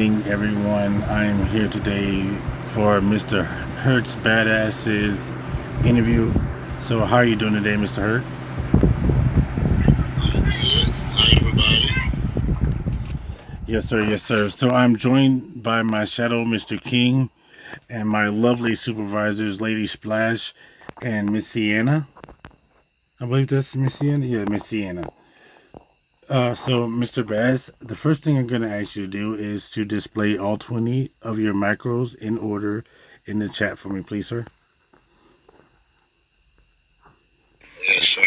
Everyone. I am here today for Mr. Hurt's Badasses interview. So, how are you doing today, Mr. Hurt? Good. Hi, everybody. Yes, sir. Yes, sir. So, I'm joined by my shadow, Mr. King, and my lovely supervisors, Lady Splash and Miss Sienna. I believe that's Miss Sienna. Yeah, Miss Sienna. So, Mr. Bass, the first thing I'm going to ask you to do is to display all 20 of your macros in order in the chat for me, please, sir. Yes, sir.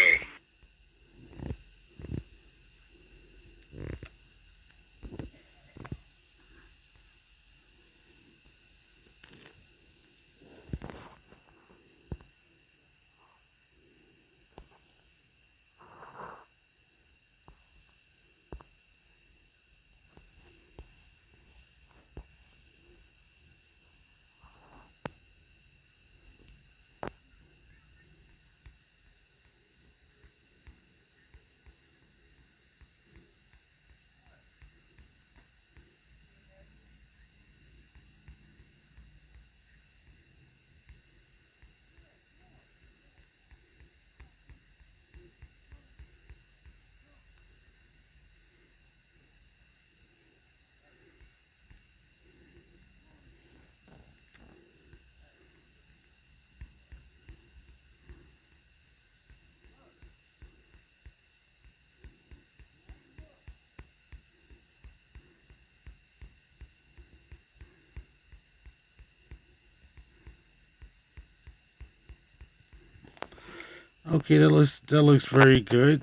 Okay, that looks very good.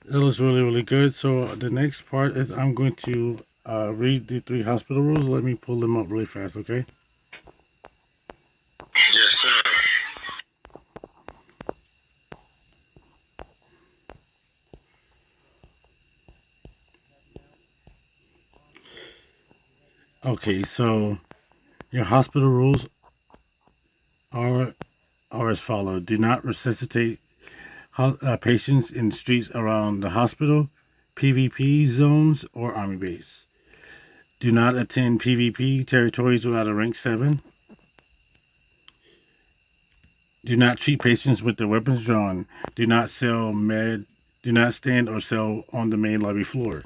That looks really good. So the next part is I'm going to read the three hospital rules. Let me pull them up really fast, okay? Yes, sir. Okay, so your hospital rules are are as follows: do not resuscitate patients in streets around the hospital, PvP zones, or army base. Do not attend PvP territories without a rank 7. Do not treat patients with their weapons drawn. Do not sell med. Do not stand or sell on the main lobby floor.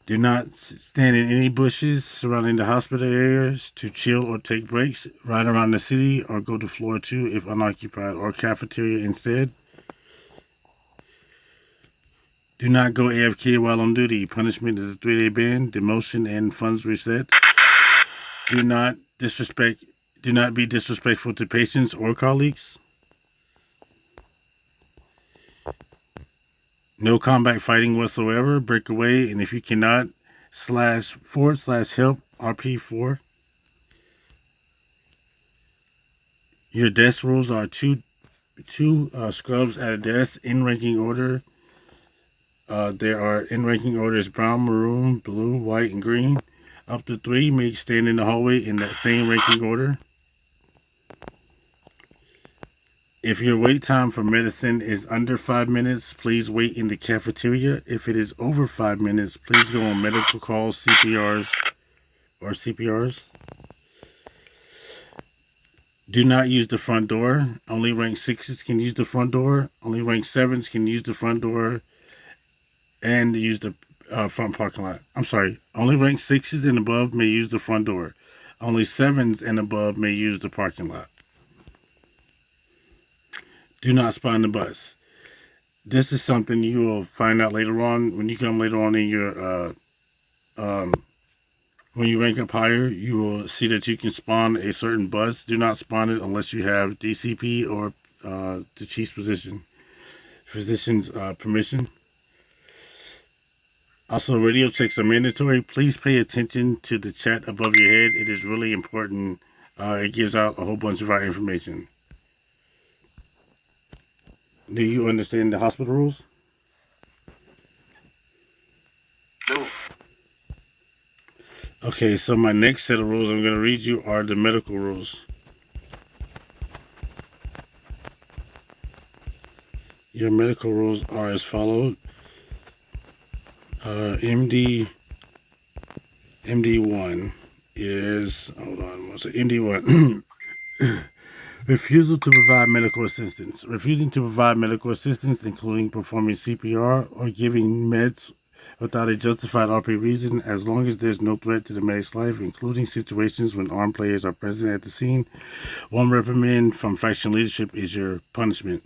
Do not stand in any bushes surrounding the hospital areas to chill or take breaks. Ride around the city or go to floor 2 if unoccupied or cafeteria instead. Do not go AFK while on duty. Punishment is a 3-day ban, demotion, and funds reset. Do not disrespect. Do not be disrespectful to patients or colleagues. No combat fighting whatsoever. Break away, and if you cannot, // help RP4. Your desk rules are two scrubs at a desk in ranking order. There are in ranking orders brown, maroon, blue, white, and green. Up to 3 may stand in the hallway in that same ranking order. If your wait time for medicine is under 5 minutes, please wait in the cafeteria. If it is over 5 minutes, please go on medical calls, CPRs. Do not use the front door. Only rank 6s can use the front door. Only rank 7s can use the front door and use the front parking lot. I'm sorry. Only rank 6s and above may use the front door. Only 7s and above may use the parking lot. Do not spy on the bus. This is something you will find out later on when you come later on in your um, when you rank up higher. You will see that you can spawn a certain bus. Do not spawn it unless you have DCP or the chief's physician's permission. Also, radio checks are mandatory. Please pay attention to the chat above your head. It is really important. It gives out a whole bunch of our information. Do you understand the hospital rules? Do. Okay, so my next set of rules I'm going to read you are the medical rules. Your medical rules are as follows. MD MD1 is, hold on, what's it? MD1. Refusal to provide medical assistance. Refusing to provide medical assistance, including performing CPR or giving meds without a justified RP reason, as long as there's no threat to the medic's life, including situations when armed players are present at the scene. One reprimand from faction leadership is your punishment.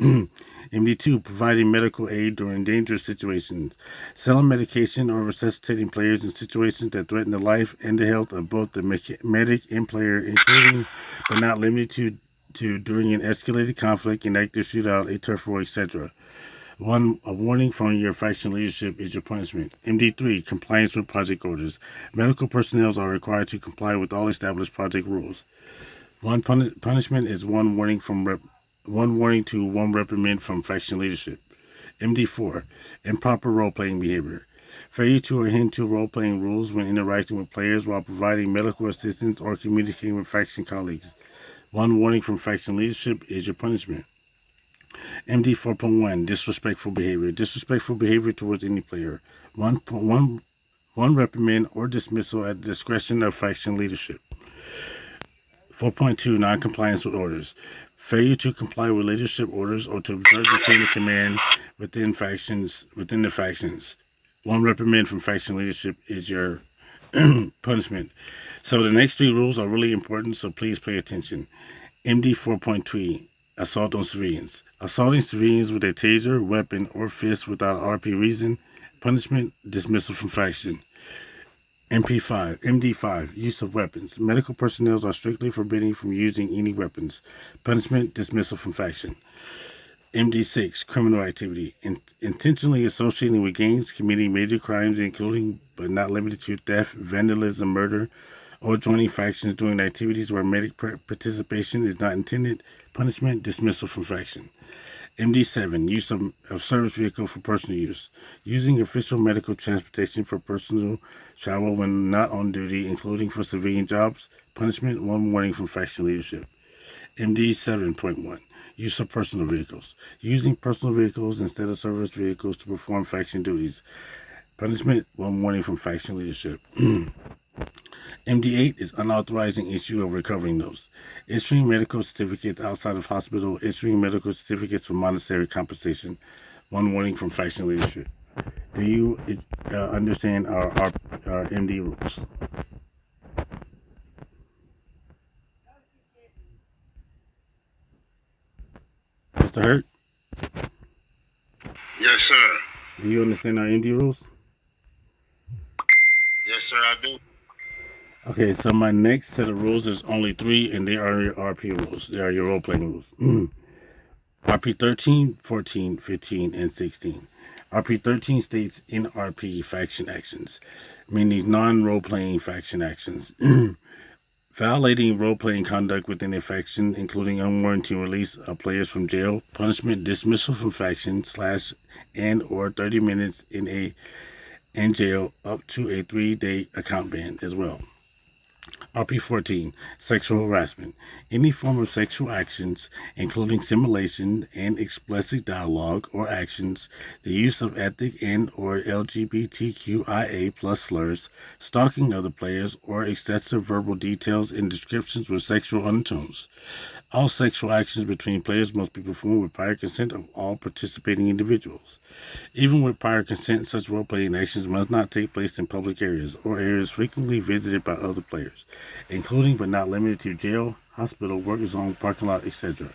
MD2, providing medical aid during dangerous situations. Selling medication or resuscitating players in situations that threaten the life and the health of both the medic and player, including but not limited to during an escalated conflict, an active shootout, a turf war, etc. A warning from your faction leadership is your punishment. MD3, compliance with project orders. Medical personnel are required to comply with all established project rules. One punishment is one warning to one reprimand from faction leadership. MD4, improper role-playing behavior. Failure to adhere to role-playing rules when interacting with players while providing medical assistance or communicating with faction colleagues. One warning from faction leadership is your punishment. MD 4.1, disrespectful behavior. Disrespectful behavior towards any player. One reprimand or dismissal at the discretion of faction leadership. 4.2, non-compliance with orders. Failure to comply with leadership orders or to observe the chain of command within the factions. One reprimand from faction leadership is your punishment. So the next three rules are really important, so please pay attention. MD 4.3, assault on civilians. Assaulting civilians with a taser, weapon, or fist without RP reason. Punishment, dismissal from faction. MD5, use of weapons. Medical personnel are strictly forbidden from using any weapons. Punishment, dismissal from faction. MD6, criminal activity. Intentionally associating with gangs, committing major crimes, including but not limited to theft, vandalism, murder, or joining factions doing activities where medic participation is not intended. Punishment, dismissal from faction. MD7, use of service vehicle for personal use. Using official medical transportation for personal travel when not on duty, including for civilian jobs. Punishment, one warning from faction leadership. MD 7.1, use of personal vehicles. Using personal vehicles instead of service vehicles to perform faction duties. Punishment, one warning from faction leadership. MD8 is unauthorizing issue of recovering notes. Issuing medical certificates outside of hospital, issuing medical certificates for monetary compensation. One warning from faction leadership. Do you understand our MD rules? Mr. Hurt? Yes, sir. Do you understand our MD rules? Yes, sir, I do. Okay, so my next set of rules is only three, and they are your RP rules. They are your role-playing rules. RP 13, 14, 15, and 16. RP 13 states NRP faction actions, meaning non-role-playing faction actions. Violating role-playing conduct within a faction, including unwarranted release of players from jail, punishment, dismissal from faction / and or 30 minutes in jail, up to a 3-day account ban as well. RP 14, sexual harassment. Any form of sexual actions, including simulation and explicit dialogue or actions, the use of ethnic and or LGBTQIA plus slurs, stalking other players, or excessive verbal details and descriptions with sexual undertones. All sexual actions between players must be performed with prior consent of all participating individuals. Even with prior consent, such role-playing actions must not take place in public areas or areas frequently visited by other players, including but not limited to jail, hospital, work zone, parking lot, etc.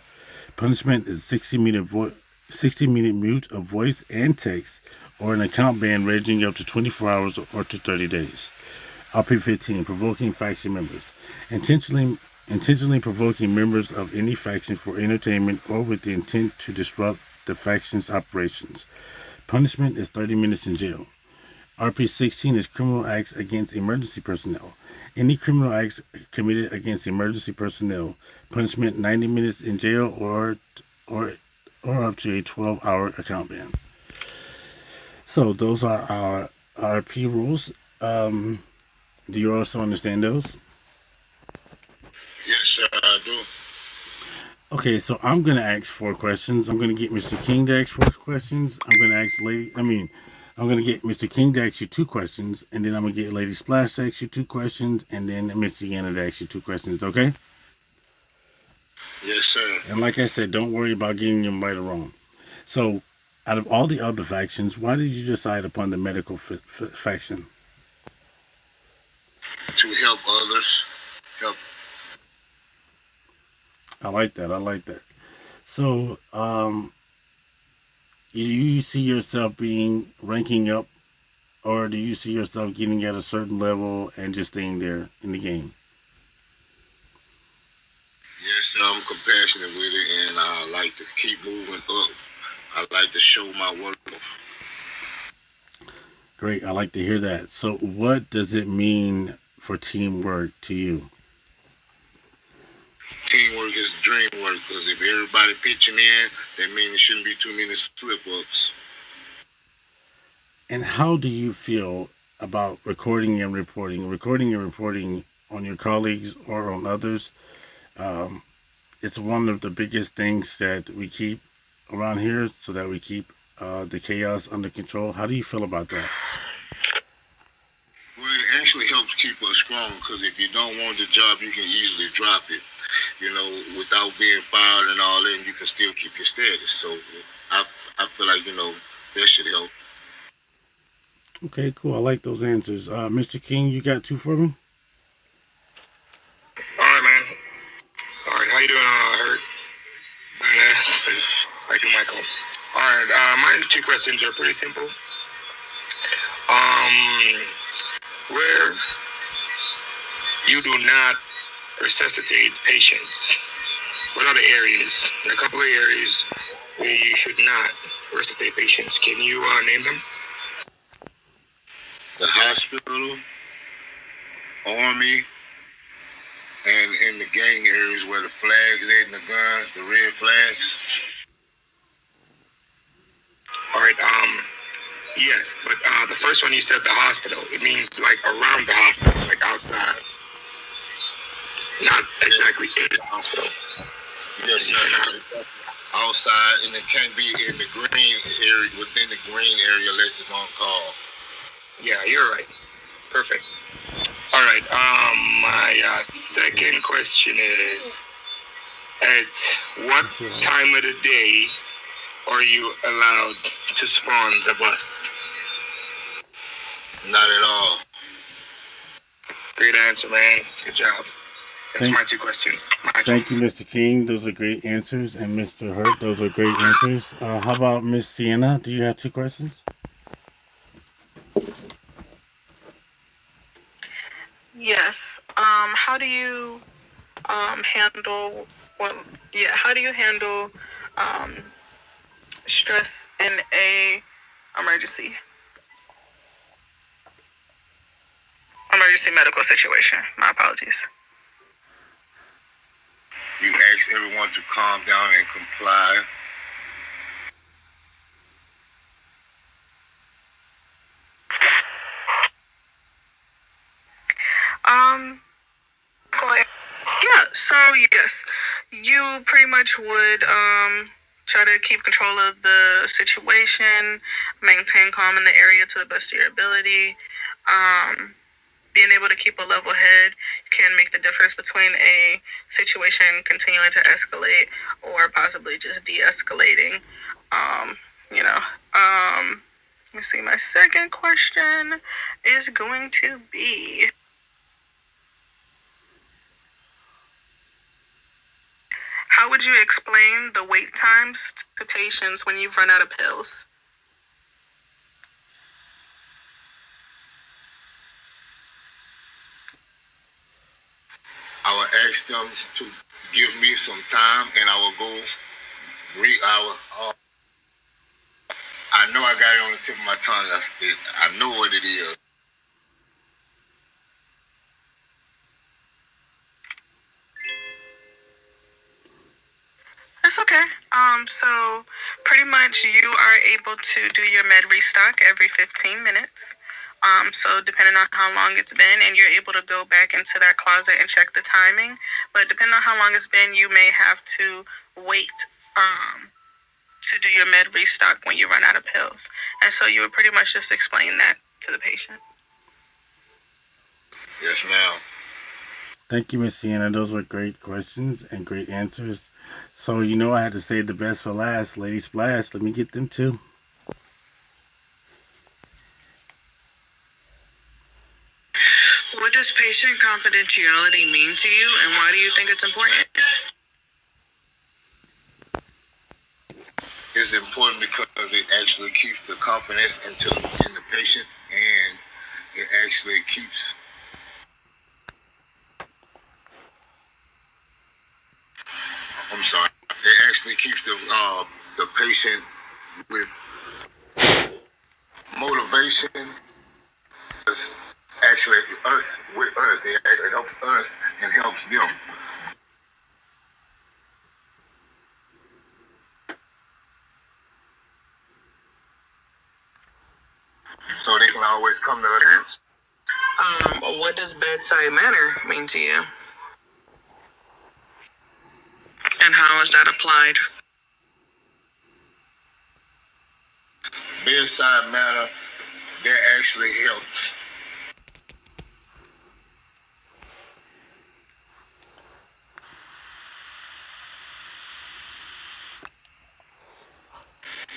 Punishment is 60-minute mute of voice and text, or an account ban ranging up to 24 hours or to 30 days. RP 15, provoking faction members. Intentionally provoking members of any faction for entertainment or with the intent to disrupt the faction's operations. Punishment is 30 minutes in jail. RP 16 is criminal acts against emergency personnel. Any criminal acts committed against emergency personnel. Punishment 90 minutes in jail or up to a 12-hour account ban. So those are our RP rules. Do you also understand those? Yes, sir, I do. Okay, so I'm gonna ask 4 questions. I'm gonna get Mr. King to ask 4 questions. I'm gonna ask I'm going to get Mr. King to ask you 2 questions, and then I'm going to get Lady Splash to ask you 2 questions, and then Miss Sienna to ask you 2 questions, okay? Yes, sir. And like I said, don't worry about getting them right or wrong. So, out of all the other factions, why did you decide upon the medical faction? To help others. Help. I like that. I like that. So, do you see yourself being ranking up, or do you see yourself getting at a certain level and just staying there in the game? Yes, sir. I'm compassionate with it, and I like to keep moving up. I like to show my work. Great. I like to hear that. So, what does it mean for teamwork to you? Teamwork is dream work, because if everybody pitching in, that means there shouldn't be too many slip-ups. And how do you feel about recording and reporting? Recording and reporting on your colleagues or on others. Um, it's one of the biggest things that we keep around here so that we keep the chaos under control. How do you feel about that? Well, it actually helps keep us strong, because if you don't want the job, you can easily drop it, without being fired and all that, and you can still keep your status. So I feel like, that should help. Okay, cool. I like those answers. Mr. King, you got 2 for me? All right, man. All right, how you doing, Hurt? Thank you, Michael. All right, my 2 questions are pretty simple. Where you do not resuscitate patients, what are the areas? There are a couple of areas where you should not resuscitate patients. Can you name them? The hospital, army, and in the gang areas where the flags at and the guns, the red flags. All right, yes, but the first one you said the hospital. It means like around the hospital, like outside. Not exactly in the hospital. Yes, sir. Outside, and it can't be in the green area, within the green area, unless it's on call. Yeah, you're right. Perfect. All right. My second question is: at what time of the day are you allowed to spawn the bus? Not at all. Great answer, man. Good job. That's my 2 questions. Thank you, Mr. King. Those are great answers. And Mr. Hurt, those are great answers. How about Miss Sienna? Do you have 2 questions? Yes. How do you handle how do you handle stress in a emergency medical situation? My apologies. You ask everyone to calm down and comply. Yeah, so yes, you pretty much would try to keep control of the situation, maintain calm in the area to the best of your ability. Being able to keep a level head can make the difference between a situation continuing to escalate or possibly just de-escalating. Let me see. My second question is going to be: how would you explain the wait times to patients when you've run out of pills? I would ask them to give me some time, and I will go I know I got it on the tip of my tongue. I know what it is. That's okay. So pretty much you are able to do your med restock every 15 minutes. So depending on how long it's been, and you're able to go back into that closet and check the timing. But depending on how long it's been, you may have to wait to do your med restock when you run out of pills. And so you would pretty much just explain that to the patient. Yes, ma'am. Thank you, Miss Sienna. Those were great questions and great answers. So, I had to save the best for last. Lady Splash, let me get them too. What does patient confidentiality mean to you, and why do you think it's important? It's important because it actually keeps the confidence in the patient, and it actually keeps. I'm sorry. It actually keeps the patient with motivation. It's actually us with us. It actually helps us and helps them. So they can always come to us. What does bedside manner mean to you? And how is that applied? Bedside manner, that actually helps.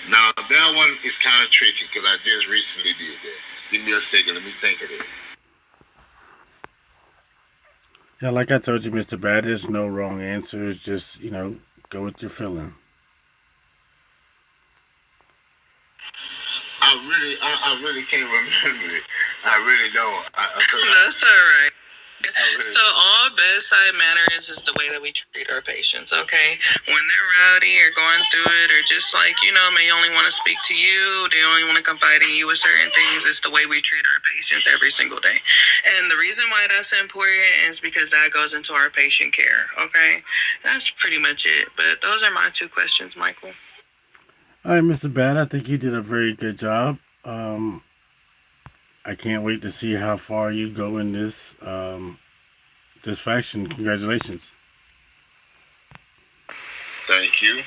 Now that one is kind of tricky because I just recently did that. Give me a second, let me think of it. Yeah, like I told you, Mr. Bad, there's no wrong answers. Just, go with your feeling. I really can't remember it. I really don't. That's all right. So all bedside manners is the way that we treat our patients, okay? When they're rowdy or going through it or just may only want to speak to you, they only want to confide in you with certain things, it's the way we treat our patients every single day. And the reason why that's important is because that goes into our patient care, okay? That's pretty much it. But those are my 2 questions, Michael. All right, Mr. Bad, I think you did a very good job. I can't wait to see how far you go in this faction. Congratulations. Thank you.